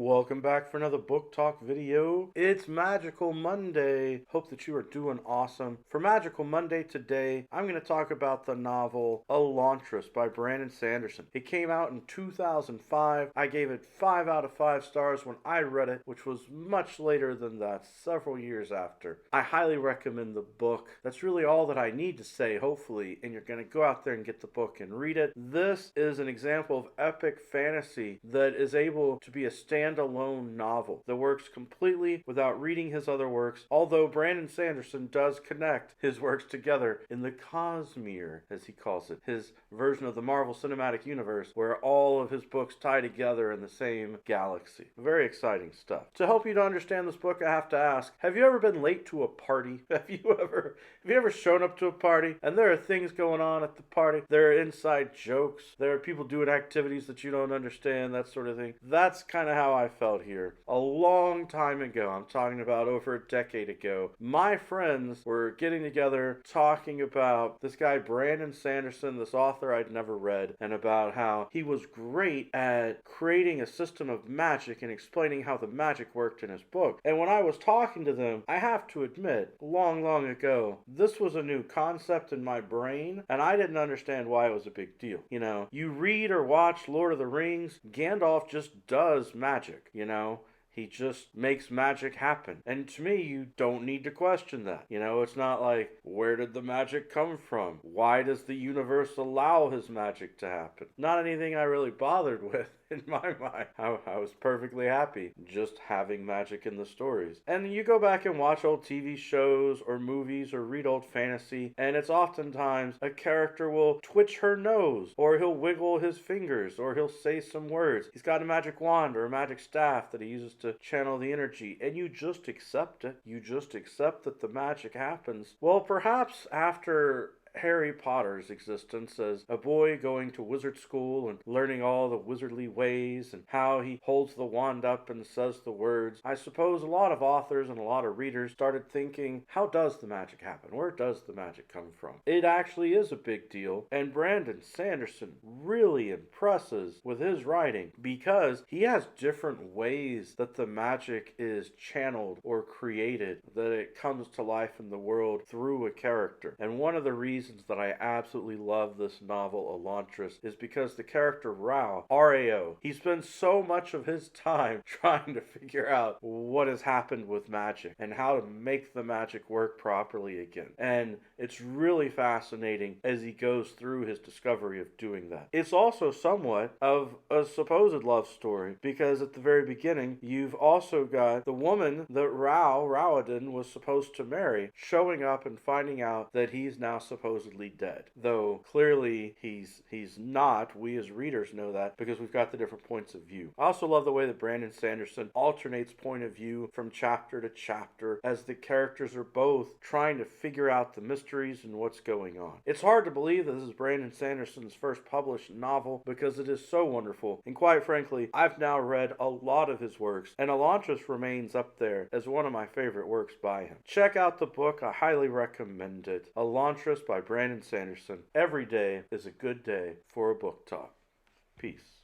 Welcome back for another book talk video. It's Magical Monday. Hope that you are doing awesome. For Magical Monday today, I'm going to talk about the novel Elantris by Brandon Sanderson. It came out in 2005. I gave it 5 out of 5 stars when I read it, which was much later than that, several years after. I highly recommend the book. That's really all that I need to say, hopefully, and you're going to go out there and get the book and read it. This is an example of epic fantasy that is able to be a standalone novel that works completely without reading his other works, although Brandon Sanderson does connect his works together in the Cosmere, as he calls it, his version of the Marvel Cinematic Universe, where all of his books tie together in the same galaxy. Very exciting stuff. To help you to understand this book, I have to ask, have you ever been late to a party? Have you ever shown up to a party and there are things going on at the party? There are inside jokes. There are people doing activities that you don't understand, that sort of thing. That's kind of how I felt here. A long time ago, I'm talking about over a decade ago, my friends were getting together talking about this guy Brandon Sanderson, this author I'd never read, and about how he was great at creating a system of magic and explaining how the magic worked in his book. And when I was talking to them, I have to admit, long ago, this was a new concept in my brain, and I didn't understand why it was a big deal. You know, you read or watch Lord of the Rings, Gandalf just does magic, you know? He just makes magic happen. And to me, you don't need to question that. You know, it's not like, where did the magic come from? Why does the universe allow his magic to happen? Not anything I really bothered with in my mind. I was perfectly happy just having magic in the stories. And you go back and watch old TV shows or movies or read old fantasy, and it's oftentimes a character will twitch her nose, or he'll wiggle his fingers, or he'll say some words. He's got a magic wand or a magic staff that he uses to channel the energy, and you just accept it. You just accept that the magic happens. Well, perhaps after Harry Potter's existence as a boy going to wizard school and learning all the wizardly ways and how he holds the wand up and says the words, I suppose a lot of authors and a lot of readers started thinking, how does the magic happen? Where does the magic come from? It actually is a big deal, and Brandon Sanderson really impresses with his writing because he has different ways that the magic is channeled or created, that it comes to life in the world through a character. And one of the reasons that I absolutely love this novel, Elantris, is because the character Rao, R-A-O, he spends so much of his time trying to figure out what has happened with magic and how to make the magic work properly again. And it's really fascinating as he goes through his discovery of doing that. It's also somewhat of a supposed love story because at the very beginning, you've also got the woman that Raoden was supposed to marry showing up and finding out that he's now supposedly dead. Though clearly he's not. We as readers know that because we've got the different points of view. I also love the way that Brandon Sanderson alternates point of view from chapter to chapter as the characters are both trying to figure out the mysteries and what's going on. It's hard to believe that this is Brandon Sanderson's first published novel because it is so wonderful. And quite frankly, I've now read a lot of his works, and Elantris remains up there as one of my favorite works by him. Check out the book. I highly recommend it. Elantris by Brandon Sanderson. Every day is a good day for a book talk. Peace.